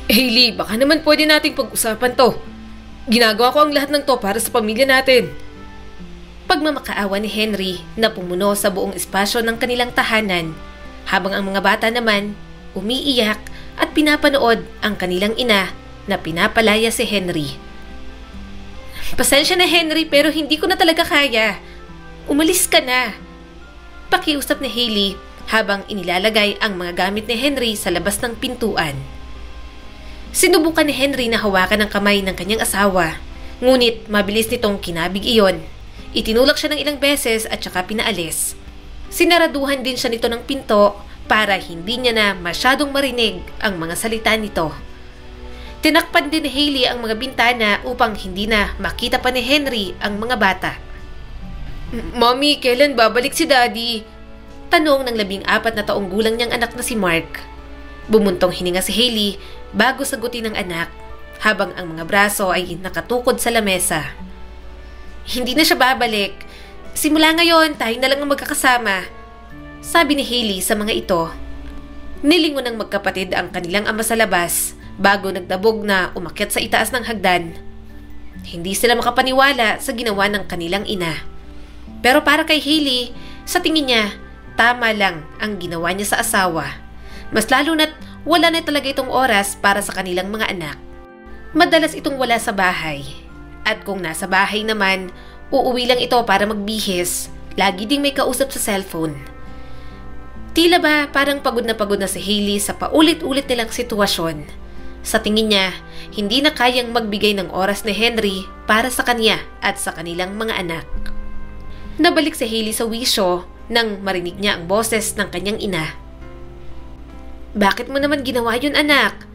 Hailey, baka naman pwede nating pag-usapan to. Ginagawa ko ang lahat ng to para sa pamilya natin. Pagmamakaawa ni Henry na pumuno sa buong espasyo ng kanilang tahanan, habang ang mga bata naman umiiyak at pinapanood ang kanilang ina na pinapalaya si Henry. Pasensya na Henry, pero hindi ko na talaga kaya. Umalis ka na. Pakiusap ni Hailey habang inilalagay ang mga gamit ni Henry sa labas ng pintuan. Sinubukan ni Henry na hawakan ang kamay ng kanyang asawa, ngunit mabilis nitong kinabig iyon. Itinulak siya ng ilang beses at saka pinaalis. Sinaraduhan din siya nito ng pinto para hindi niya na masyadong marinig ang mga salita nito. Tinakpan din ni Hailey ang mga bintana upang hindi na makita pa ni Henry ang mga bata. Mommy, kailan babalik si Daddy? Tanong ng 14 na taong gulang niyang anak na si Mark. Bumuntong hininga si Hailey bago sagutin ng anak habang ang mga braso ay nakatukod sa lamesa. Hindi na siya babalik. Simula ngayon, tayo na lang ang magkakasama. Sabi ni Hailey sa mga ito. Nilingon ng magkapatid ang kanilang ama sa labas bago nagdabog na umakyat sa itaas ng hagdan. Hindi sila makapaniwala sa ginawa ng kanilang ina. Pero para kay Hailey, sa tingin niya, tama lang ang ginawa niya sa asawa. Mas lalo na't wala na talaga itong oras para sa kanilang mga anak. Madalas itong wala sa bahay. At kung nasa bahay naman, uuwi lang ito para magbihis. Lagi ding may kausap sa cellphone. Tila ba parang pagod na si Hailey sa paulit-ulit nilang sitwasyon. Sa tingin niya, hindi na kayang magbigay ng oras ni Henry para sa kanya at sa kanilang mga anak. Nabalik si Hailey sa wisyo nang marinig niya ang boses ng kanyang ina. Bakit mo naman ginawa yun, anak?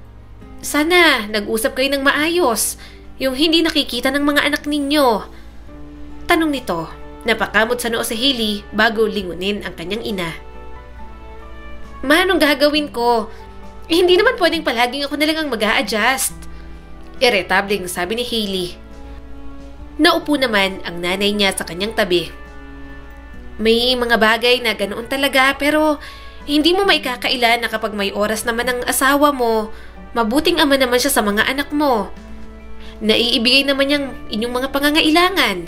Sana nag-usap kayo ng maayos, yung hindi nakikita ng mga anak ninyo. Tanong nito, napakamot sa noo si Hailey bago lingunin ang kanyang ina. Ma, anong gagawin ko? Hindi naman pwedeng palaging ako na lang ang mag-a-adjust. Irritabling sabi ni Hailey. Naupo naman ang nanay niya sa kanyang tabi. May mga bagay na ganoon talaga pero hindi mo maikakaila na kapag may oras naman ang asawa mo, mabuting ama naman siya sa mga anak mo. Naiibigay naman niyang inyong mga pangangailangan.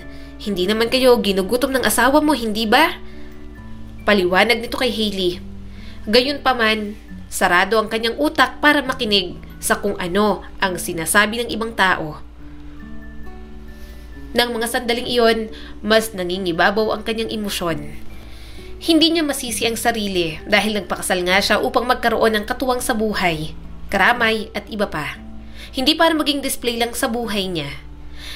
Hindi naman kayo ginugutom ng asawa mo, hindi ba? Paliwanag nito kay Hailey. Gayunpaman, sarado ang kanyang utak para makinig sa kung ano ang sinasabi ng ibang tao. Nang mga sandaling iyon, mas nangingibabaw ang kanyang emosyon. Hindi niya masisi ang sarili dahil nagpakasal nga siya upang magkaroon ng katuwang sa buhay, karamay at iba pa. Hindi para maging display lang sa buhay niya.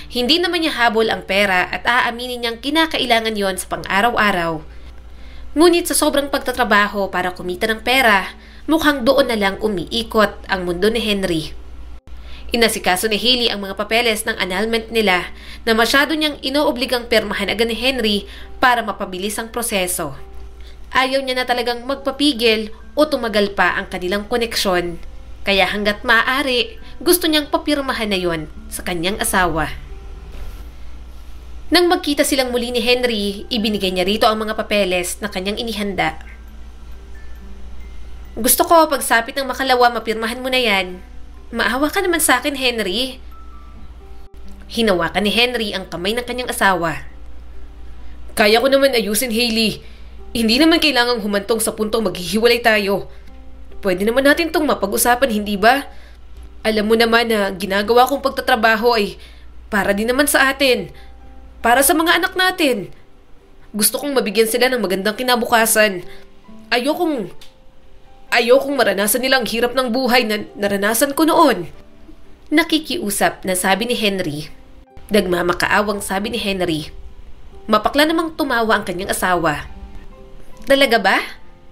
Hindi naman niya habol ang pera at aaminin niyang kinakailangan yon sa pang-araw-araw. Ngunit sa sobrang pagtatrabaho para kumita ng pera, mukhang doon na lang umiikot ang mundo ni Henry. Inasikaso ni Hailey ang mga papeles ng annulment nila na masyado niyang inoobligang permahan agad ni Henry para mapabilis ang proseso. Ayaw niya na talagang magpapigil o tumagal pa ang kanilang koneksyon, kaya hanggat maaari, gusto niyang papirmahan na yon sa kanyang asawa. Nang magkita silang muli ni Henry, ibinigay niya rito ang mga papeles na kanyang inihanda. Gusto ko pagsapit ng makalawa mapirmahan mo na yan. Maawa ka naman sa akin, Henry. Hinawakan ni Henry ang kamay ng kanyang asawa. Kaya ko naman ayusin, Hailey. Hindi naman kailangang humantong sa puntong maghihiwalay tayo. Pwede naman natin tong mapag-usapan, hindi ba? Alam mo naman na ginagawa kong pagtatrabaho ay para din naman sa atin. Para sa mga anak natin. Gusto kong mabigyan sila ng magandang kinabukasan. Ayokong maranasan nilang hirap ng buhay na naranasan ko noon. Nakikiusap na sabi ni Henry. Nagmamakaawang sabi ni Henry. Mapakla namang tumawa ang kanyang asawa. Talaga ba?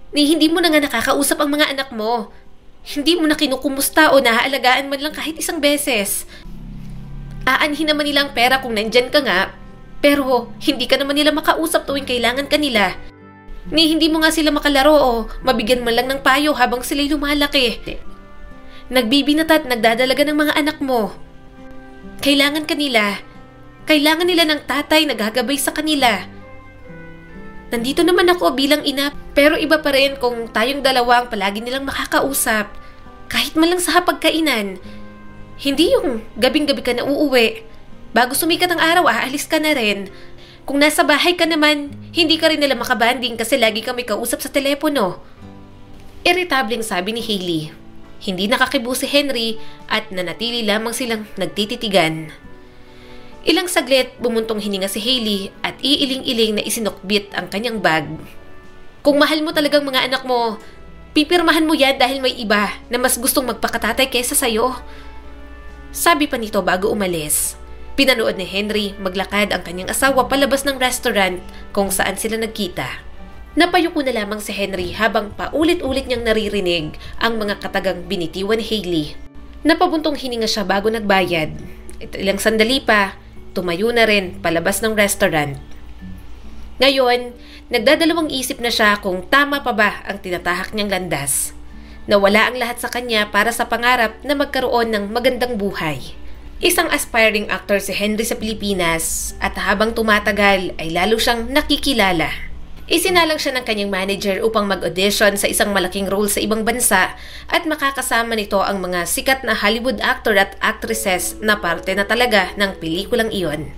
Hindi mo na nga nakakausap ang mga anak mo. Hindi mo na kinukumusta o nahaalagaan man lang kahit isang beses. Aanhin naman nilang pera kung nandyan ka nga, pero hindi ka naman nila makausap tuwing kailangan ka nila. Hindi mo nga sila makalaro o mabigyan man lang ng payo habang sila'y lumalaki. Nagbibinata at nagdadalaga ng mga anak mo. Kailangan kanila. Kailangan nila ng tatay na gagabay sa kanila. Nandito naman ako bilang ina, pero iba pa rin kung tayong dalawa ang palagi nilang makakausap. Kahit man lang sa hapagkainan. Hindi yung gabing-gabi ka na uuwi. Bago sumikat ang araw, aalis ka na rin. Kung nasa bahay ka naman, hindi ka rin nila makabanding kasi lagi kami kausap sa telepono. Irritableng sabi ni Hailey. Hindi nakakibo si Henry at nanatili lamang silang nagtititigan. Ilang saglit bumuntong hininga si Hailey at iiling-iling na isinukbit ang kanyang bag. Kung mahal mo talagang mga anak mo, pipirmahan mo yan dahil may iba na mas gustong magpakatatay kaysa sayo. Sabi pa nito bago umalis. Pinanood ni Henry maglakad ang kanyang asawa palabas ng restaurant kung saan sila nagkita. Napayuko na lamang si Henry habang paulit-ulit niyang naririnig ang mga katagang binitiwan ni Hailey. Napabuntong hininga siya bago nagbayad. Ilang sandali pa, tumayo na rin palabas ng restaurant. Ngayon, nagdadalawang isip na siya kung tama pa ba ang tinatahak niyang landas. Nawala ang lahat sa kanya para sa pangarap na magkaroon ng magandang buhay. Isang aspiring actor si Henry sa Pilipinas at habang tumatagal ay lalo siyang nakikilala. Isinalang siya ng kanyang manager upang mag-audition sa isang malaking role sa ibang bansa at makakasama nito ang mga sikat na Hollywood actor at actresses na parte na talaga ng pelikulang iyon.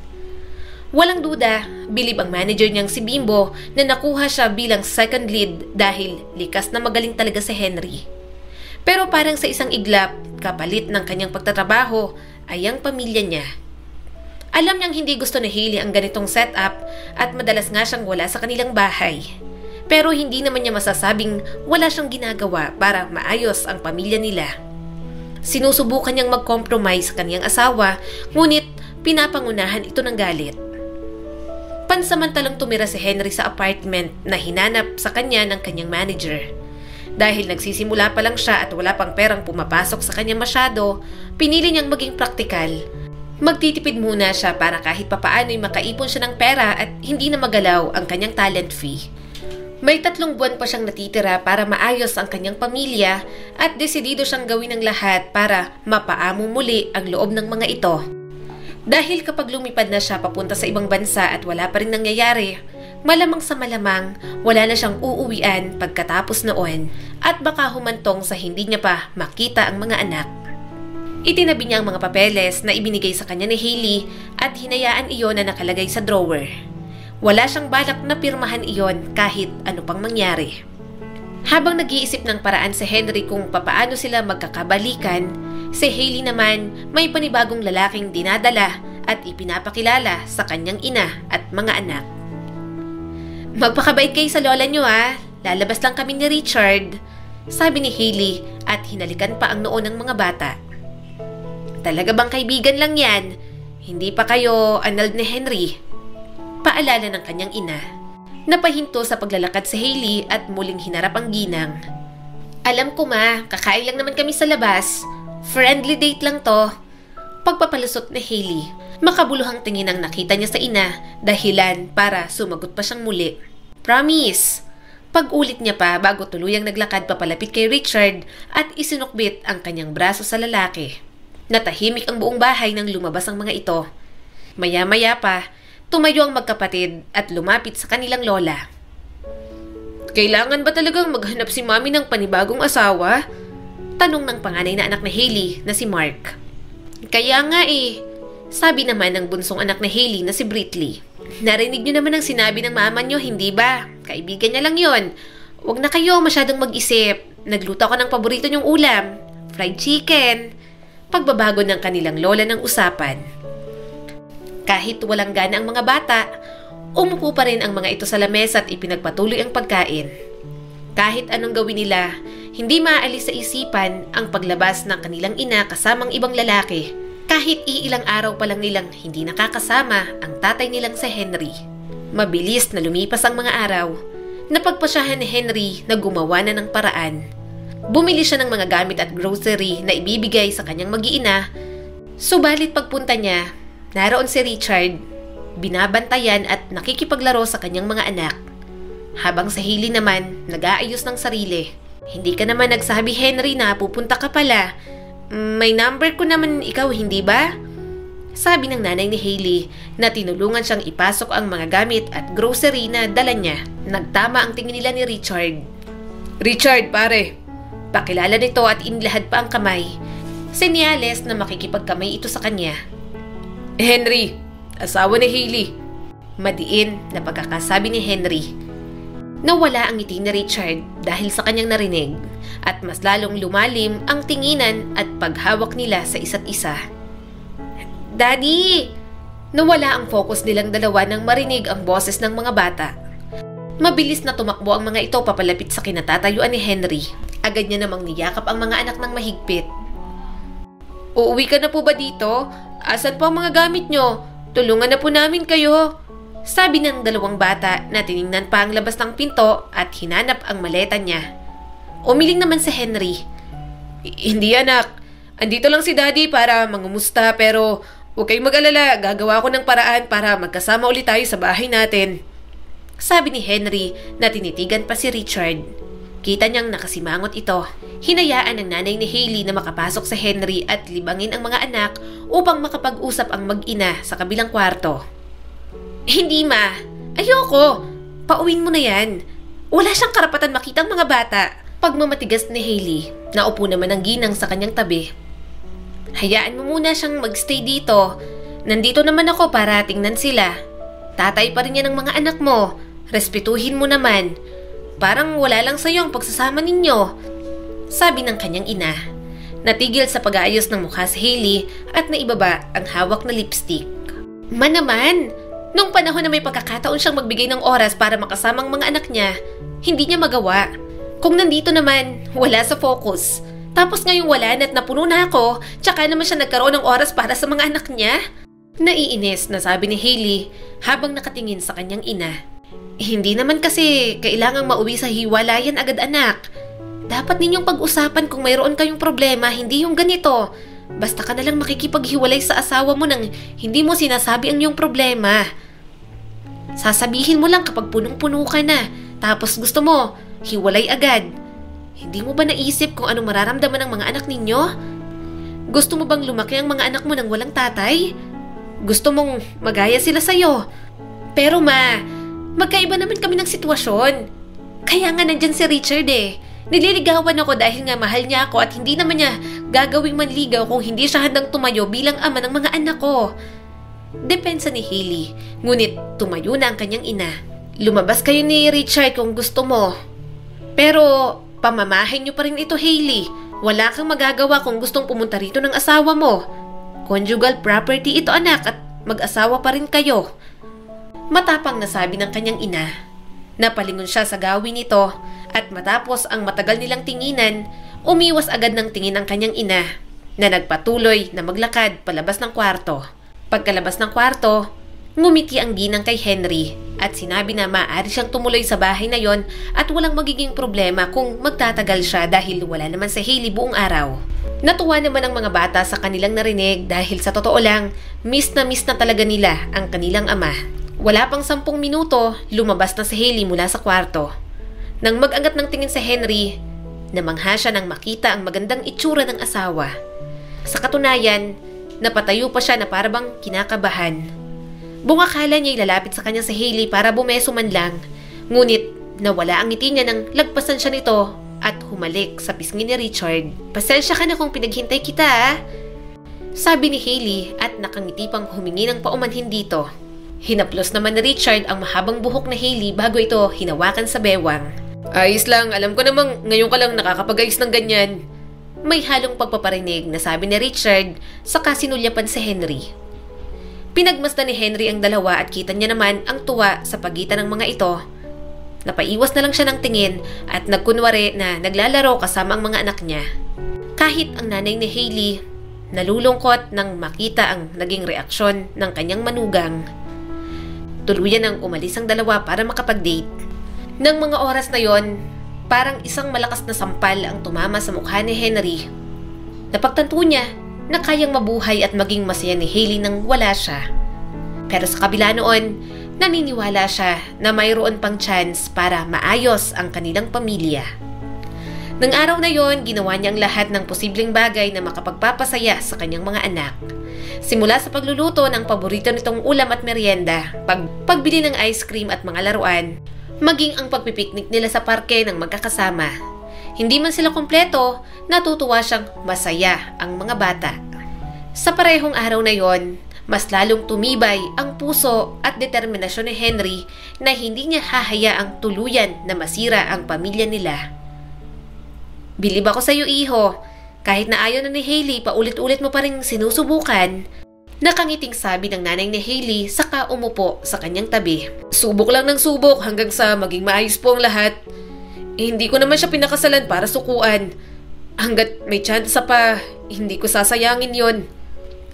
Walang duda, bilib ang manager niyang si Bimbo na nakuha siya bilang second lead dahil likas na magaling talaga si Henry. Pero parang sa isang iglap, kapalit ng kanyang pagtatrabaho ay ang pamilya niya. Alam niyang hindi gusto ni Hailey ang ganitong setup at madalas nga siyang wala sa kanilang bahay. Pero hindi naman niya masasabing wala siyang ginagawa para maayos ang pamilya nila. Sinusubukan niyang mag-compromise sa kanyang asawa, ngunit pinapangunahan ito ng galit. Pansamantalang tumira si Henry sa apartment na hinanap sa kanya ng kanyang manager. Dahil nagsisimula pa lang siya at wala pang perang pumapasok sa kanya masyado, pinili niyang maging praktikal. Magtitipid muna siya para kahit papaano ay makaipon siya ng pera at hindi na magalaw ang kanyang talent fee. May 3 buwan pa siyang natitira para maayos ang kanyang pamilya at desidido siyang gawin ang lahat para mapaamo muli ang loob ng mga ito. Dahil kapag lumipad na siya papunta sa ibang bansa at wala pa rin nangyayari, malamang sa malamang wala na siyang uuwian pagkatapos noon at baka humantong sa hindi niya pa makita ang mga anak. Itinabi niya ang mga papeles na ibinigay sa kanya ni Hailey at hinayaan iyon na nakalagay sa drawer. Wala siyang balak na pirmahan iyon kahit ano pang mangyari. Habang nag-iisip ng paraan si Henry kung papaano sila magkakabalikan, si Hailey naman may panibagong lalaking dinadala at ipinapakilala sa kanyang ina at mga anak. "Magpakabait kayo sa lola niyo ha, lalabas lang kami ni Richard," sabi ni Hailey at hinalikan pa ang noo ng mga bata. "Talaga bang kaibigan lang yan? Hindi pa kayo anal ni Henry?" Paalala ng kanyang ina. Napahinto sa paglalakad si Hailey at muling hinarap ang ginang. "Alam ko ma, kakain lang naman kami sa labas. Friendly date lang to." Pagpapalusot ni Hailey. Makabuluhang tingin ang nakita niya sa ina, dahilan para sumagot pa siyang muli. "Promise." Pag-ulit niya pa bago tuluyang naglakad papalapit kay Richard at isinukbit ang kanyang braso sa lalaki. Natahimik ang buong bahay nang lumabas ang mga ito. Maya-maya pa, tumayo ang magkapatid at lumapit sa kanilang lola. "Kailangan ba talagang maghanap si Mami ng panibagong asawa?" Tanong ng panganay na anak na Hailey na si Mark. "Kaya nga sabi naman ng bunsong anak na Hailey na si Britley. "Narinig niyo naman ang sinabi ng mama niyo, hindi ba? Kaibigan niya lang yon. Huwag na kayo masyadong mag-isip. Nagluto ako ng paborito niyong ulam, fried chicken." Pagbabago ng kanilang lola ng usapan. Kahit walang gana ang mga bata, umupo pa rin ang mga ito sa lamesa at ipinagpatuloy ang pagkain. Kahit anong gawin nila, hindi maaalis sa isipan ang paglabas ng kanilang ina kasamang ibang lalaki. Kahit iilang araw pa lang nilang hindi nakakasama ang tatay nilang si Henry. Mabilis na lumipas ang mga araw. Napagpasyahan ni Henry na gumawa na ng paraan. Bumili siya ng mga gamit at grocery na ibibigay sa kanyang mag-iina. Subalit pagpunta niya, naroon si Richard, binabantayan at nakikipaglaro sa kanyang mga anak. Habang sa Hailey naman, nag-aayos ng sarili. "Hindi ka naman nagsabi, Henry, na pupunta ka pala. May number ko naman ikaw, hindi ba?" Sabi ng nanay ni Hailey na tinulungan siyang ipasok ang mga gamit at grocery na dala niya. Nagtama ang tingin nila ni Richard. "Richard, pare, Pakilala nito at inilahad pa ang kamay. Senyales na makikipagkamay ito sa kanya. Henry, asawa ni Hailey. Madiin na pagkakasabi ni Henry. Nawala ang ngiti ni Richard dahil sa kanyang narinig at mas lalong lumalim ang tinginan at paghawak nila sa isa't isa. Daddy! Nawala ang focus nilang dalawa nang marinig ang boses ng mga bata. Mabilis na tumakbo ang mga ito papalapit sa kinatatayuan ni Henry. Agad niya namang niyakap ang mga anak ng mahigpit. Uuwi ka na po ba dito? Asan po ang mga gamit nyo? Tulungan na po namin kayo. Sabi ng dalawang bata na tiningnan pa ang labas ng pinto at hinanap ang maleta niya. Umiling naman si Henry. Hindi anak. Andito lang si Daddy para mangumusta pero huwag kayong mag-alala. Gagawa ko ng paraan para magkasama ulit tayo sa bahay natin. Sabi ni Henry na tinitigan pa si Richard. Kita niyang nakasimangot ito. Hinayaan ng nanay ni Hailey na makapasok sa Henry at libangin ang mga anak upang makapag-usap ang mag-ina sa kabilang kwarto. Hindi ma, ayoko. Pauwin mo na yan. Wala siyang karapatan makita ang mga bata. Pagmamatigas ni Hailey, naupo naman ang ginang sa kanyang tabi. Hayaan mo muna siyang magstay dito. Nandito naman ako para tingnan sila. Tatay pa rin yan ng mga anak mo. Respetuhin mo naman. Parang wala lang sa'yo ang pagsasama ninyo. Sabi ng kanyang ina. Natigil sa pag-aayos ng mukha si Hailey at naibaba ang hawak na lipstick. Man naman, nung panahon na may pagkakataon siyang magbigay ng oras para makasamang mga anak niya, hindi niya magawa. Kung nandito naman, wala sa focus. Tapos ngayong wala na't napuno na ako, tsaka naman siya nagkaroon ng oras para sa mga anak niya. Naiinis na sabi ni Hailey habang nakatingin sa kanyang ina. Hindi naman kasi kailangang mauwi sa hiwalayan agad anak. Dapat ninyong pag-usapan kung mayroon kayong problema, hindi yung ganito. Basta ka nalang makikipaghiwalay sa asawa mo nang hindi mo sinasabi ang iyong problema. Sasabihin mo lang kapag punong-puno ka na, tapos gusto mo, hiwalay agad. Hindi mo ba naisip kung anong mararamdaman ng mga anak ninyo? Gusto mo bang lumaki ang mga anak mo nang walang tatay? Gusto mong magaya sila sa'yo? Pero ma, magkaiba naman kami ng sitwasyon. Kaya nga nandyan si Richard eh. Nililigawan ako dahil nga mahal niya ako at hindi naman niya gagawing manligaw kung hindi siya handang tumayo bilang ama ng mga anak ko. Depensa ni Hailey, ngunit tumayo na ang kanyang ina. Lumabas kayo ni Richard kung gusto mo. Pero pamamahay niyo pa rin ito, Hailey. Wala kang magagawa kung gustong pumunta rito ng asawa mo. Conjugal property ito anak at mag-asawa pa rin kayo. Matapang na sabi ng kanyang ina. Napalingon siya sa gawin nito at matapos ang matagal nilang tinginan, umiwas agad ng tingin ang kanyang ina na nagpatuloy na maglakad palabas ng kwarto. Pagkalabas ng kwarto, ngumiti ang ginang kay Henry at sinabi na maaari siyang tumuloy sa bahay na yon at walang magiging problema kung magtatagal siya dahil wala naman si Hailey buong araw. Natuwa naman ang mga bata sa kanilang narinig dahil sa totoo lang, miss na talaga nila ang kanilang ama. Wala pang 10 minuto, lumabas na si Hailey mula sa kwarto. Nang mag-angat ng tingin si Henry, namangha siya nang makita ang magandang itsura ng asawa. Sa katunayan, napatayo pa siya na parabang kinakabahan. Buong akala niya ilalapit sa kanya si Hailey para bumeso man lang, ngunit nawala ang ngiti niya nang lagpasan siya nito at humalik sa pisngi ni Richard. Pasensya ka na kung pinaghintay kita sabi ni Hailey at nakangiti pang humingi ng paumanhin dito. Hinaplos naman ni Richard ang mahabang buhok na Hailey bago ito hinawakan sa bewang. Ayos lang, alam ko namang ngayon ka lang nakakapag-ayos ng ganyan. May halong pagpaparinig na sabi ni Richard saka sinulyapan si Henry. Pinagmasdan ni Henry ang dalawa at kita niya naman ang tuwa sa pagitan ng mga ito. Napaiwas na lang siya ng tingin at nagkunwari na naglalaro kasama ang mga anak niya. Kahit ang nanay ni Hailey, nalulungkot nang makita ang naging reaksyon ng kanyang manugang. Tuluyan ang umalis ang dalawa para makapag-date. Nang mga oras na yon, parang isang malakas na sampal ang tumama sa mukha ni Henry. Napagtanto niya na kayang mabuhay at maging masaya ni Hailey nang wala siya. Pero sa kabila noon, naniniwala siya na mayroon pang chance para maayos ang kanilang pamilya. Nang araw na yon, ginawa niya ang lahat ng posibleng bagay na makapagpapasaya sa kanyang mga anak. Simula sa pagluluto ng paborito nitong ulam at merienda, pagbili ng ice cream at mga laruan, maging ang pagpipiknik nila sa parke ng magkakasama. Hindi man sila kumpleto, natutuwa siyang masaya ang mga bata. Sa parehong araw na yon, mas lalong tumibay ang puso at determinasyon ni Henry na hindi niya hahayaang tuluyan na masira ang pamilya nila. "Bilib ako sa iyo, iho. Kahit na ayaw na ni Hailey, paulit-ulit mo pa rin sinusubukan." Nakangiting sabi ng nanay ni Hailey saka umupo sa kanyang tabi. "Subok lang ng subok hanggang sa maging maayos po ang lahat. Hindi ko naman siya pinakasalan para sukuan. Hanggat may chance pa, hindi ko sasayangin yon.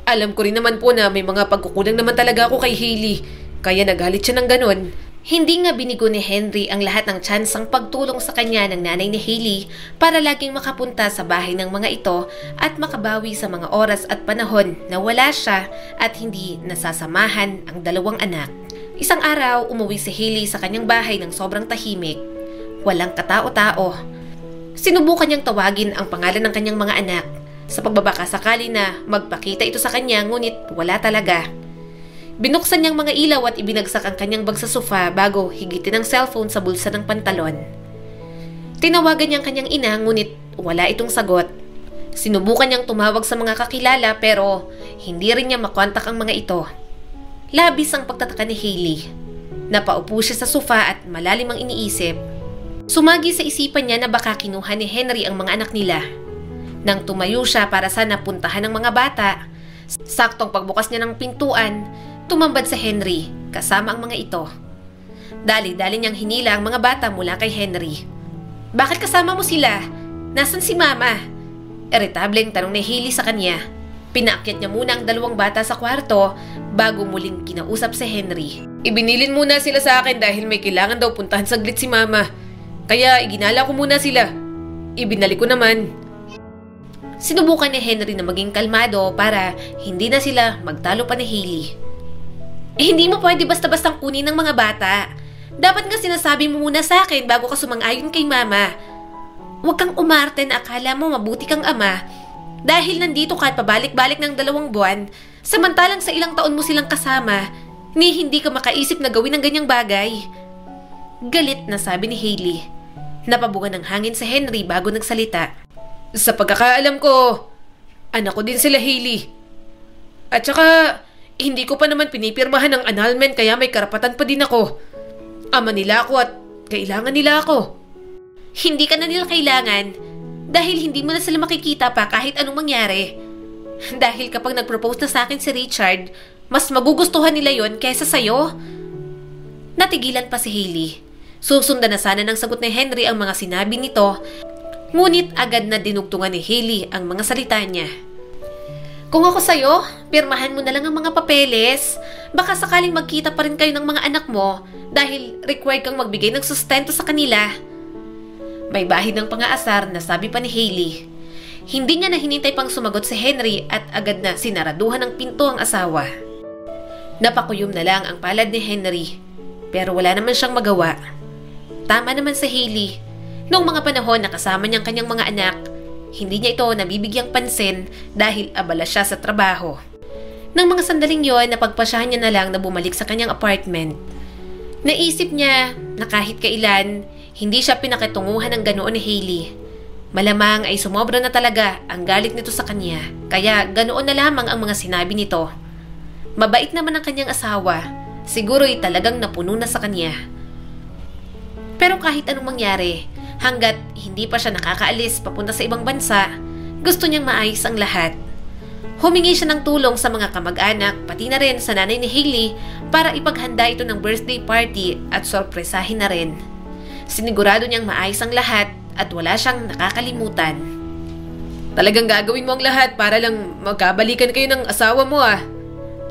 Alam ko rin naman po na may mga pagkukulang naman talaga ako kay Hailey, kaya nagalit siya ng ganon." Hindi nga binigo ni Henry ang lahat ng tsansang pagtulong sa kanya ng nanay ni Hailey para laging makapunta sa bahay ng mga ito at makabawi sa mga oras at panahon na wala siya at hindi nasasamahan ang dalawang anak. Isang araw, umuwi si Hailey sa kanyang bahay ng sobrang tahimik. Walang katao-tao. Sinubukan niyang tawagin ang pangalan ng kanyang mga anak sa pagbabakasakali na magpakita ito sa kanya, ngunit wala talaga. Binuksan niyang mga ilaw at ibinagsak ang kanyang bag sa sofa bago higitin ang cellphone sa bulsa ng pantalon. Tinawagan niyang kanyang ina, ngunit wala itong sagot. Sinubukan niyang tumawag sa mga kakilala pero hindi rin niya makontak ang mga ito. Labis ang pagtataka ni Hailey. Napaupo siya sa sofa at malalim ang iniisip. Sumagi sa isipan niya na baka kinuha ni Henry ang mga anak nila. Nang tumayo siya para sana puntahan ng mga bata, saktong pagbukas niya ng pintuan, tumambad sa Henry kasama ang mga ito. Dali-dali niyang hinila ang mga bata mula kay Henry. "Bakit kasama mo sila? Nasaan si Mama?" Iritableng tanong ni Hailey sa kanya. Pinaakyat niya muna ang dalawang bata sa kwarto bago muling kinausap si Henry. "Ibinilin muna sila sa akin dahil may kailangan daw puntahan saglit si Mama. Kaya iginala ko muna sila. Ibinalik ko naman." Sinubukan ni Henry na maging kalmado para hindi na sila magtalo pa ni Hailey. Hindi mo pwede basta-bastang kunin ng mga bata. Dapat nga sinasabi mo muna sa akin bago ka sumang-ayon kay Mama. Huwag kang umarte na akala mo mabuti kang ama dahil nandito ka at pabalik-balik ng 2 buwan, samantalang sa ilang taon mo silang kasama, ni hindi ka makaisip na gawin ang ganyang bagay. Galit na sabi ni Hailey. Napabugan ng hangin si Henry bago nagsalita. "Sa pagkakaalam ko, anak ko din sila, Hailey. At saka, hindi ko pa naman pinipirmahan ng annulment kaya may karapatan pa din ako. Ama nila ako at kailangan nila ako." "Hindi ka na nila kailangan dahil hindi mo na sila makikita pa kahit anong mangyari. Dahil kapag nag-propose na sa akin si Richard, mas magugustuhan nila yon kaysa sa'yo." Natigilan pa si Hailey. Susundan na sana ng sagot ni Henry ang mga sinabi nito, ngunit agad na dinugtungan ni Hailey ang mga salita niya. "Kung ako sa'yo, pirmahan mo na lang ang mga papeles. Baka sakaling magkita pa rin kayo ng mga anak mo dahil required kang magbigay ng sustento sa kanila." May bahid ng pang-aasar na sabi pa ni Hailey. Hindi niya na hinintay pang sumagot si Henry at agad na sinaraduhan ng pinto ang asawa. Napakuyom na lang ang palad ni Henry, pero wala naman siyang magawa. Tama naman si Hailey. Noong mga panahon na kasama niyang kanyang mga anak, hindi niya ito nabibigyang pansin dahil abala siya sa trabaho. Nang mga sandaling yon, napagpasyahan niya na lang na bumalik sa kanyang apartment. Naisip niya na kahit kailan, hindi siya pinakitunguhan ng ganoon ni Hailey. Malamang ay sumobra na talaga ang galit nito sa kanya, kaya ganoon na lamang ang mga sinabi nito. Mabait naman ang kanyang asawa, siguro'y talagang napuno na sa kanya. Pero kahit anong mangyari, hanggat hindi pa siya nakakaalis papunta sa ibang bansa, gusto niyang maayos ang lahat. Humingi siya ng tulong sa mga kamag-anak, pati na rin sa nanay ni Hailey para ipaghanda ito ng birthday party at sorpresahin na rin. Sinigurado niyang maayos ang lahat at wala siyang nakakalimutan. "Talagang gagawin mo ang lahat para lang magkabalikan kayo ng asawa mo, ah."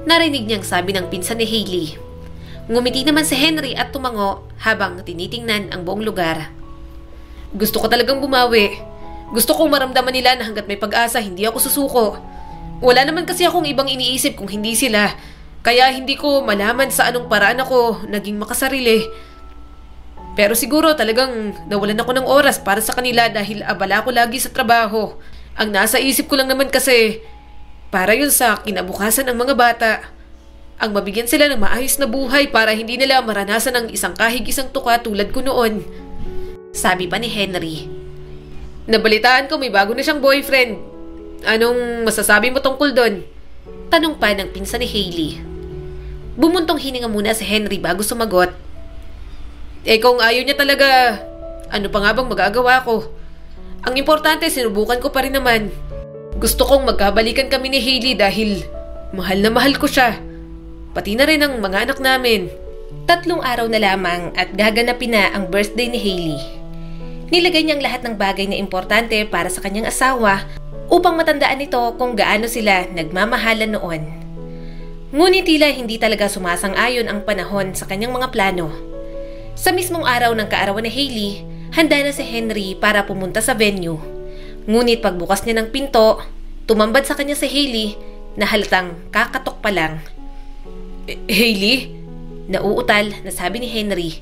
Narinig niyang sabi ng pinsan ni Hailey. Ngumiti naman si Henry at tumango habang tinitingnan ang buong lugar. "Gusto ko talagang bumawi. Gusto kong maramdaman nila na hanggat may pag-asa, hindi ako susuko. Wala naman kasi akong ibang iniisip kung hindi sila, kaya hindi ko malaman sa anong paraan ako naging makasarili. Pero siguro talagang nawalan ako ng oras para sa kanila dahil abala ko lagi sa trabaho. Ang nasa isip ko lang naman kasi, para yun sa kinabukasan ng mga bata. Ang mabigyan sila ng maayos na buhay para hindi nila maranasan ng isang kahig-isang tuka tulad ko noon." Sabi pa ni Henry. Nabalitaan ko may bago na siyang boyfriend. Anong masasabi mo tungkol doon? Tanong pa ng pinsan ni Hailey. Bumuntong hininga muna si Henry bago sumagot. Kung ayaw niya talaga, ano pa nga bang magagawa ko? Ang importante, sinubukan ko pa rin naman. Gusto kong magkabalikan kami ni Hailey dahil mahal na mahal ko siya. Pati na rin ang mga anak namin. 3 araw na lamang at gaganapin na ang birthday ni Hailey. Nilagay niyang lahat ng bagay na importante para sa kanyang asawa upang matandaan nito kung gaano sila nagmamahalan noon. Ngunit tila hindi talaga sumasang-ayon ang panahon sa kanyang mga plano. Sa mismong araw ng kaarawan ni Hailey, handa na si Henry para pumunta sa venue. Ngunit pagbukas niya ng pinto, tumambad sa kanya si Hailey na halatang kakatok pa lang. Hailey? Nauutal na sabi ni Henry.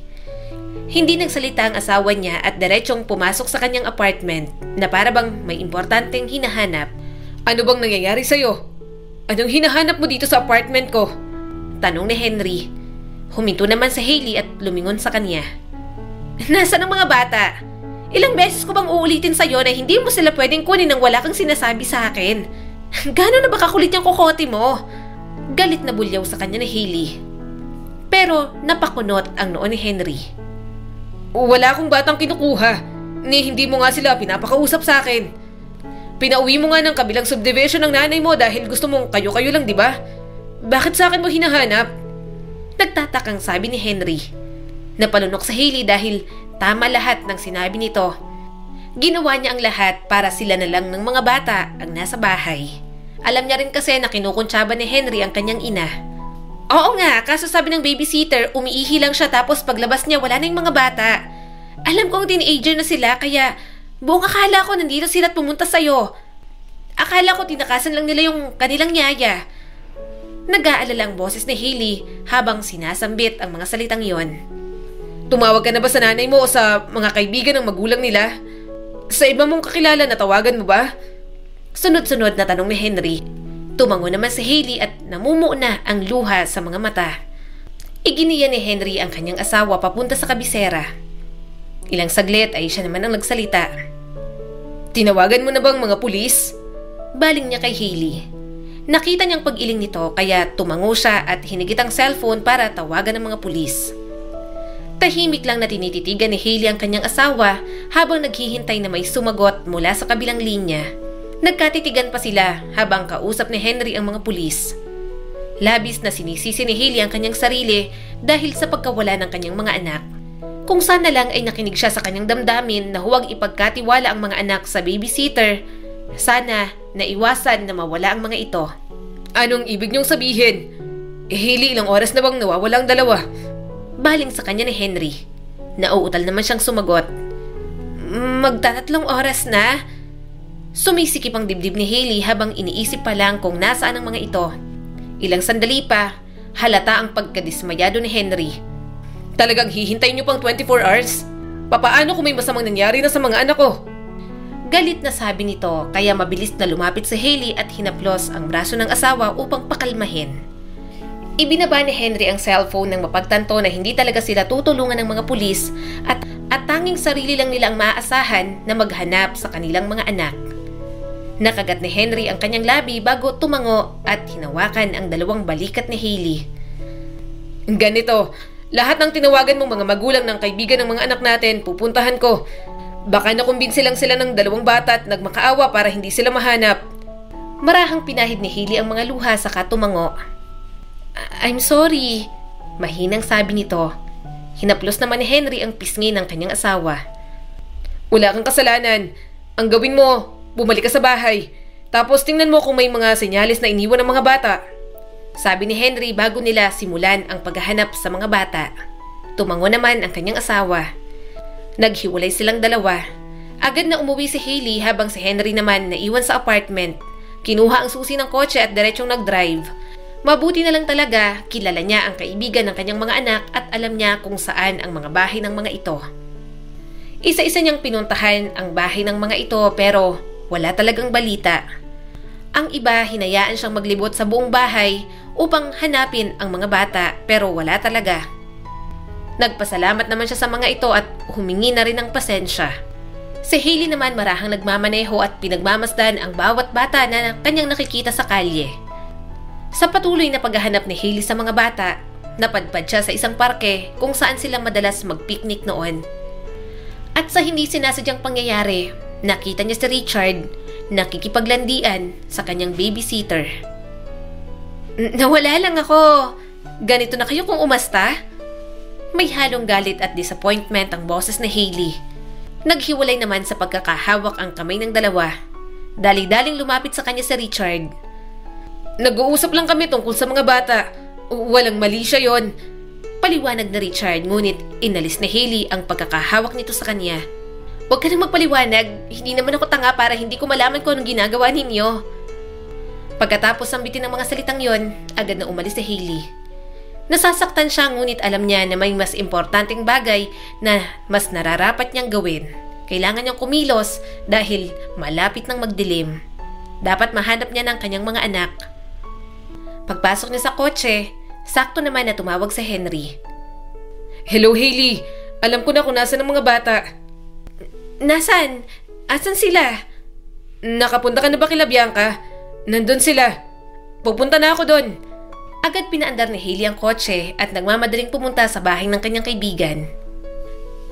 Hindi nagsalita ang asawa niya at diretsyong pumasok sa kanyang apartment na para bang may importanteng hinahanap. Ano bang nangyayari sa'yo? Anong hinahanap mo dito sa apartment ko? Tanong ni Henry. Huminto naman si Hailey at lumingon sa kanya. Nasaan ang mga bata? Ilang beses ko bang uulitin sa'yo na hindi mo sila pwedeng kunin nang wala kang sinasabi sa akin? Gano'n na ba kakulit yung kokote mo? Galit na bulyaw sa kanya ni Hailey. Pero napakunot ang noo ni Henry. Wala akong batang kinukuha. Hindi mo nga sila pinapakausap sa akin. Pinauwi mo nga ng kabilang subdivision ng nanay mo dahil gusto mong kayo-kayo lang, di ba? Bakit sa akin mo hinahanap? Nagtatakang sabi ni Henry. Napalunok sa Hailey dahil tama lahat ng sinabi nito. Ginawa niya ang lahat para sila na lang ng mga bata ang nasa bahay. Alam niya rin kasi na kinukuntsaba ni Henry ang kanyang ina. Oo nga, kaso sabi ng babysitter, umiihi lang siya tapos paglabas niya wala na yung mga bata. Alam kong teenager na sila kaya buong akala ko nandito sila at pumunta sa'yo. Akala ko tinakasan lang nila yung kanilang yaya. Nag-aalala ang boses ni Hailey habang sinasambit ang mga salitang yon. Tumawag ka na ba sa nanay mo o sa mga kaibigan ng magulang nila? Sa iba mong kakilala natawagan mo ba? Sunod-sunod na tanong ni Henry. Tumango naman si Hailey at namumuo na ang luha sa mga mata. Iginiya ni Henry ang kanyang asawa papunta sa kabisera. Ilang saglit ay siya naman ang nagsalita. Tinawagan mo na bang mga pulis? Baling niya kay Hailey. Nakita niyang pag-iling nito kaya tumango siya at hinigit ang cellphone para tawagan ng mga pulis. Tahimik lang na tinititigan ni Hailey ang kanyang asawa habang naghihintay na may sumagot mula sa kabilang linya. Nagkatitigan pa sila habang kausap ni Henry ang mga pulis. Labis na sinisisi ni Hailey ang kanyang sarili dahil sa pagkawala ng kanyang mga anak. Kung sana lang ay nakinig siya sa kanyang damdamin na huwag ipagkatiwala ang mga anak sa babysitter, sana naiwasan na mawala ang mga ito. Anong ibig niyong sabihin? Hailey, ilang oras na bang nawawala ang dalawa? Baling sa kanya ni Henry. Nauutal naman siyang sumagot. Magtatatlong oras na? Sumisikip ang dibdib ni Hailey habang iniisip pa lang kung nasaan ang mga ito. Ilang sandali pa, halata ang pagkadismayado ni Henry. Talagang hihintayin niyo pang 24 hours? Papaano kung may masamang nangyari na sa mga anak ko? Galit na sabi nito kaya mabilis na lumapit si Hailey at hinaplos ang braso ng asawa upang pakalmahin. Ibinaba ni Henry ang cellphone nang mapagtanto na hindi talaga sila tutulungan ng mga pulis at tanging sarili lang nila ang maaasahan na maghanap sa kanilang mga anak. Nakagat ni Henry ang kanyang labi bago tumango at hinawakan ang dalawang balikat ni Hailey. Ganito, lahat ng tinawagan mong mga magulang ng kaibigan ng mga anak natin, pupuntahan ko. Baka nakumbinsi lang sila ng dalawang bata at nagmakaawa para hindi sila mahanap. Marahang pinahid ni Hailey ang mga luha saka tumango. I'm sorry, mahinang sabi nito. Hinaplos naman ni Henry ang pisngi ng kanyang asawa. Wala kang kasalanan. Ang gawin mo, bumalik ka sa bahay. Tapos tingnan mo kung may mga senyalis na iniwan ng mga bata. Sabi ni Henry bago nila simulan ang paghahanap sa mga bata. Tumango naman ang kanyang asawa. Naghiwalay silang dalawa. Agad na umuwi si Hailey habang si Henry naman naiwan sa apartment. Kinuha ang susi ng kotse at diretsyong nag-drive. Mabuti na lang talaga, kilala niya ang kaibigan ng kanyang mga anak at alam niya kung saan ang mga bahay ng mga ito. Isa-isa niyang pinuntahan ang bahay ng mga ito pero wala talagang balita. Ang iba hinayaan siyang maglibot sa buong bahay upang hanapin ang mga bata pero wala talaga. Nagpasalamat naman siya sa mga ito at humingi na rin ng pasensya. Si Hailey naman marahang nagmamaneho at pinagmamasdan ang bawat bata na kanyang nakikita sa kalye. Sa patuloy na paghahanap ni Hailey sa mga bata, napadpad siya sa isang parke kung saan sila madalas mag-picnic noon. At sa hindi sinasadyang pangyayari, nakita niya si Richard nakikipaglandian sa kanyang babysitter. Nawala lang ako. Ganito na kayo kung umasta? May halong galit at disappointment ang boses ni Hailey. Naghiwalay naman sa pagkakahawak ang kamay ng dalawa. Dali-daling lumapit sa kanya si Richard. Nag-uusap lang kami tungkol sa mga bata. Walang mali siya yon. Paliwanag na Richard, ngunit inalis ni Hailey ang pagkakahawak nito sa kanya. Huwag ka nang magpaliwanag. Hindi naman ako tanga para hindi ko malaman kung anong ginagawa ninyo. Pagkatapos sambitin ng mga salitang yon, agad na umalis si Hailey. Nasasaktan siya ngunit alam niya na may mas importanteng bagay na mas nararapat niyang gawin. Kailangan niyang kumilos dahil malapit nang magdilim. Dapat mahanap niya ng kanyang mga anak. Pagpasok niya sa kotse, sakto naman na tumawag si Henry. Hello Hailey, alam ko na kung nasan ang mga bata. Nasaan? Asan sila? Nakapunta ka na ba kila Bianca? Nandun sila. Pupunta na ako doon. Agad pinaandar ni Hailey ang kotse at nagmamadaling pumunta sa bahay ng kanyang kaibigan.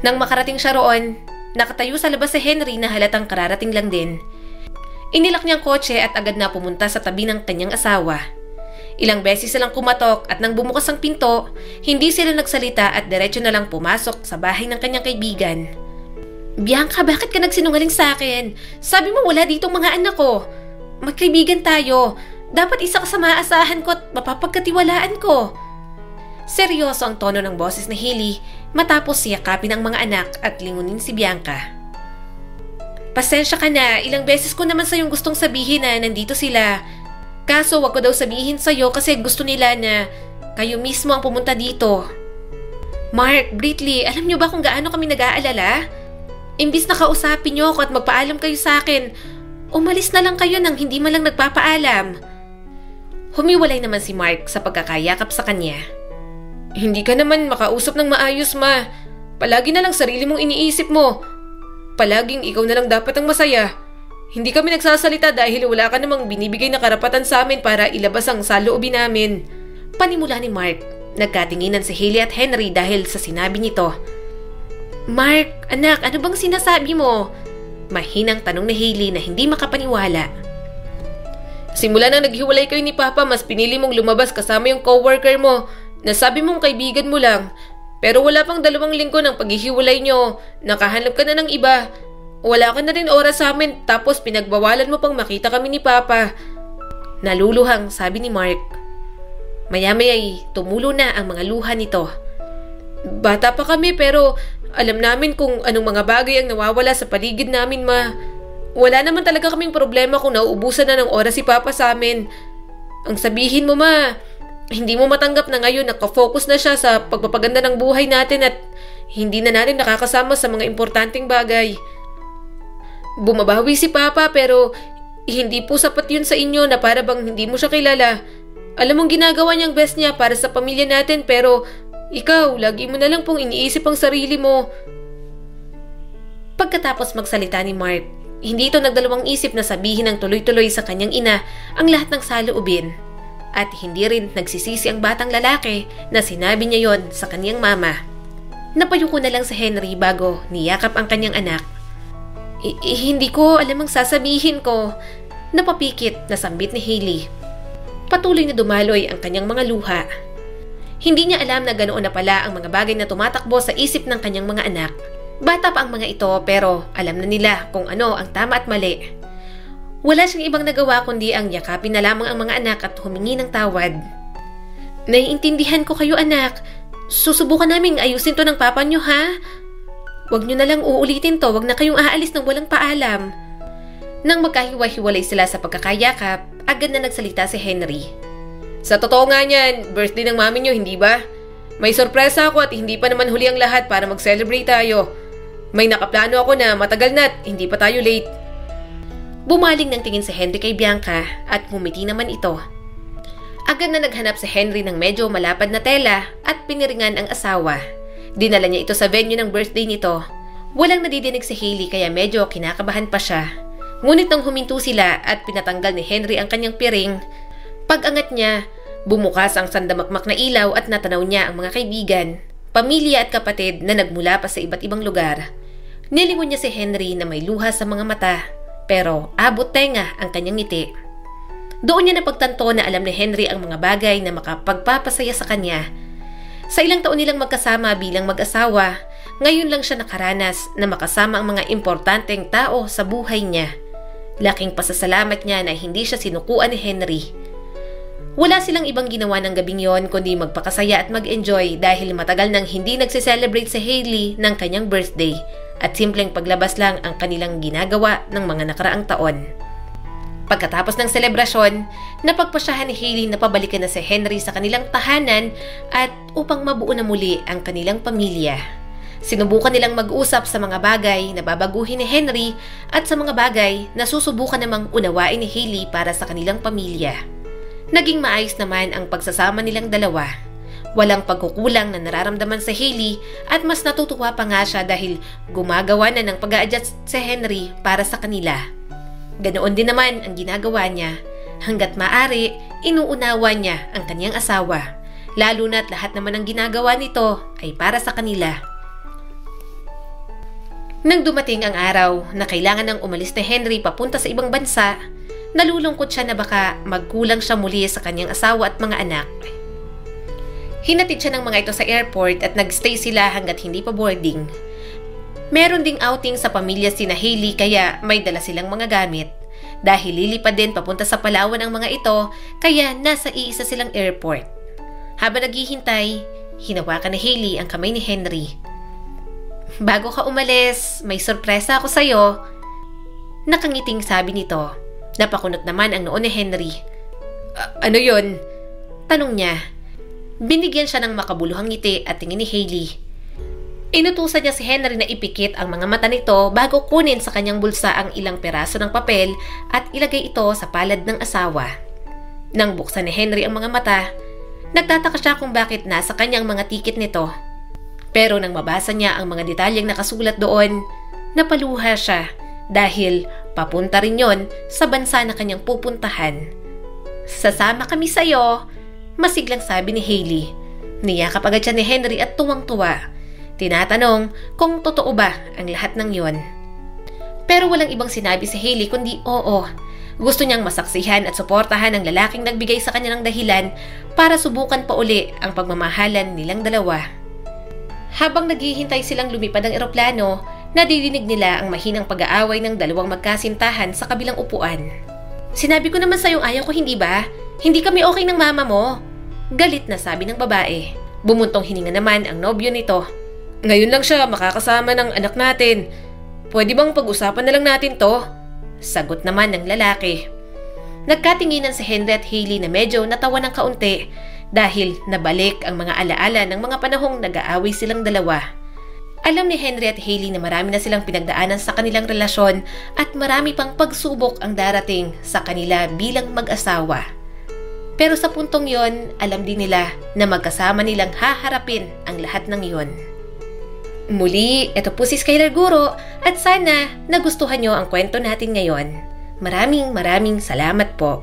Nang makarating siya roon, nakatayo sa labas si Henry na halatang kararating lang din. Inilak niya ang kotse at agad na pumunta sa tabi ng kanyang asawa. Ilang beses silang kumatok at nang bumukas ang pinto, hindi sila nagsalita at diretso na lang pumasok sa bahay ng kanyang kaibigan. Bianca, bakit ka nagsinungaling sa akin? Sabi mo wala ditong mga anak ko. Magkaibigan tayo. Dapat isa ka sa maaasahan ko at mapapagkatiwalaan ko. Seryoso ang tono ng boses ni Hailey matapos siyakapin ang mga anak at lingunin si Bianca. Pasensya ka na, ilang beses ko naman sa'yong gustong sabihin na nandito sila. Kaso wag ko daw sabihin sa'yo kasi gusto nila na kayo mismo ang pumunta dito. Mark, Britley, alam niyo ba kung gaano kami nag-aalala? Imbis na kausapin niyo ako at magpaalam kayo sa akin, umalis na lang kayo nang hindi man lang nagpapaalam. Humiwalay naman si Mark sa pagkakayakap sa kanya. Hindi ka naman makausap ng maayos, ma. Palagi na lang sarili mong iniisip mo. Palaging ikaw na lang dapat ang masaya. Hindi kami nagsasalita dahil wala ka namang binibigay na karapatan sa amin para ilabas ang saloobin namin. Panimula ni Mark. Nagkatinginan si Hailey at Henry dahil sa sinabi nito. Mark, anak, ano bang sinasabi mo? Mahinang tanong ni Hailey na hindi makapaniwala. Simula nang naghiwalay kayo ni Papa, mas pinili mong lumabas kasama yung coworker mo. Nasabi mong kaibigan mo lang. Pero wala pang 2 linggo ng paghihiwalay nyo. Nakahanap ka na ng iba. Wala ka na rin oras sa amin tapos pinagbawalan mo pang makita kami ni Papa. Naluluhang sabi ni Mark. Maya-maya tumulo na ang mga luha nito. Bata pa kami pero alam namin kung anong mga bagay ang nawawala sa paligid namin, ma. Wala naman talaga kaming problema kung nauubusan na ng oras si Papa sa amin. Ang sabihin mo, ma, hindi mo matanggap na ngayon nakafocus na siya sa pagpapaganda ng buhay natin at hindi na natin nakakasama sa mga importanteng bagay. Bumabawi si Papa pero hindi po sapat yun sa inyo na para bang hindi mo siya kilala. Alam mong ginagawa niyang best niya para sa pamilya natin pero ikaw, lagi mo na lang pong iniisip ang sarili mo. Pagkatapos magsalita ni Mark, hindi ito nagdalawang isip na sabihin ng tuloy-tuloy sa kanyang ina ang lahat ng saloobin. At hindi rin nagsisisi ang batang lalaki na sinabi niya yon sa kanyang mama. Napayuko na lang si Henry bago niyakap ang kanyang anak. Hindi ko alam ang sasabihin ko. Napapikit na sambit ni Hailey. Patuloy na dumaloy ang kanyang mga luha. Hindi niya alam na ganoon na pala ang mga bagay na tumatakbo sa isip ng kanyang mga anak. Bata pa ang mga ito pero alam na nila kung ano ang tama at mali. Wala siyang ibang nagawa kundi ang yakapin na lamang ang mga anak at humingi ng tawad. Naiintindihan ko kayo, anak. Susubukan naming ayusin to ng papa niyo, ha? Huwag niyo na lang uulitin to, huwag na kayong aalis ng walang paalam. Nang magkahiwa-hiwalay sila sa pagkakayakap, agad na nagsalita si Henry. Sa totoo nga niyan, birthday ng mami niyo, hindi ba? May sorpresa ako at hindi pa naman huli ang lahat para mag-celebrate tayo. May nakaplano ako na matagal na at hindi pa tayo late. Bumaling ng tingin si Henry kay Bianca at ngumiti naman ito. Agad na naghanap si Henry ng medyo malapad na tela at piniringan ang asawa. Dinala niya ito sa venue ng birthday nito. Walang nadidinig si Hailey kaya medyo kinakabahan pa siya. Ngunit nang huminto sila at pinatanggal ni Henry ang kanyang piring, pag-angat niya, bumukas ang sandamakmak na ilaw at natanaw niya ang mga kaibigan, pamilya at kapatid na nagmula pa sa iba't ibang lugar. Nilingon niya si Henry na may luha sa mga mata, pero abot tenga ang kanyang ngiti. Doon niya napagtanto na alam ni Henry ang mga bagay na makapagpapasaya sa kanya. Sa ilang taon nilang magkasama bilang mag-asawa, ngayon lang siya nakaranas na makasama ang mga importanteng tao sa buhay niya. Laking pasasalamat niya na hindi siya sinukuan ni Henry. Wala silang ibang ginawa ng gabing yon kundi magpakasaya at mag-enjoy dahil matagal nang hindi nagse-celebrate si Hailey ng kanyang birthday at simpleng paglabas lang ang kanilang ginagawa ng mga nakaraang taon. Pagkatapos ng selebrasyon, napagpasyahan ni Hailey na pabalikan na si Henry sa kanilang tahanan at upang mabuo na muli ang kanilang pamilya. Sinubukan nilang mag-usap sa mga bagay na babaguhin ni Henry at sa mga bagay na susubukan namang unawain ni Hailey para sa kanilang pamilya. Naging maayos naman ang pagsasama nilang dalawa. Walang pagkukulang na nararamdaman sa Hailey at mas natutuwa pa nga siya dahil gumagawa na ng pag-a-adjust si Henry para sa kanila. Ganoon din naman ang ginagawa niya. Hanggat maaari, inuunawa niya ang kanyang asawa. Lalo na't lahat naman ang ginagawa nito ay para sa kanila. Nang dumating ang araw na kailangan nang umalis ni Henry papunta sa ibang bansa, nalulungkot siya na baka magkulang siya muli sa kanyang asawa at mga anak. Hinatid siya ng mga ito sa airport at nagstay sila hanggat hindi pa boarding. Meron ding outing sa pamilya sina Hailey kaya may dala silang mga gamit. Dahil lilipad din papunta sa Palawan ang mga ito, kaya nasa iisa silang airport. Habang naghihintay, hinawakan ni Hailey ang kamay ni Henry. "Bago ka umalis, may sorpresa ako sa'yo." Nakangiting sabi nito. Napakunot naman ang noo ni Henry. Ano yon?" tanong niya. Binigyan siya ng makabuluhang ngiti at tingin ni Hailey. Inutusan niya si Henry na ipikit ang mga mata nito bago kunin sa kanyang bulsa ang ilang peraso ng papel at ilagay ito sa palad ng asawa. Nang buksan ni Henry ang mga mata, nagtataka siya kung bakit nasa kanyang mga tikit nito. Pero nang mabasa niya ang mga detalyeng nakasulat doon, napaluha siya dahil papunta rin yon sa bansa na kanyang pupuntahan. "Sasama kami sa'yo," masiglang sabi ni Hailey. Niyakap agad siya ni Henry at tuwang-tuwa. Tinatanong kung totoo ba ang lahat ng yon. Pero walang ibang sinabi si Hailey kundi oo. Gusto niyang masaksihan at suportahan ang lalaking nagbigay sa kanya ng dahilan para subukan pa uli ang pagmamahalan nilang dalawa. Habang naghihintay silang lumipad ang eroplano, nadidinig nila ang mahinang pag-aaway ng dalawang magkasintahan sa kabilang upuan. "Sinabi ko naman sa'yo ayaw ko, hindi ba? Hindi kami okay ng mama mo." Galit na sabi ng babae. Bumuntong hininga naman ang nobyo nito. "Ngayon lang siya makakasama ng anak natin. Pwede bang pag-usapan na lang natin to?" Sagot naman ng lalaki. Nagkatinginan si Henry at Hailey na medyo natawa ng kaunti dahil nabalik ang mga alaala ng mga panahong nag-aaway silang dalawa. Alam ni Henry at Hailey na marami na silang pinagdaanan sa kanilang relasyon at marami pang pagsubok ang darating sa kanila bilang mag-asawa. Pero sa puntong yon, alam din nila na magkasama nilang haharapin ang lahat ng yon. Muli, ito po si Skylar Guro at sana nagustuhan nyo ang kwento natin ngayon. Maraming salamat po.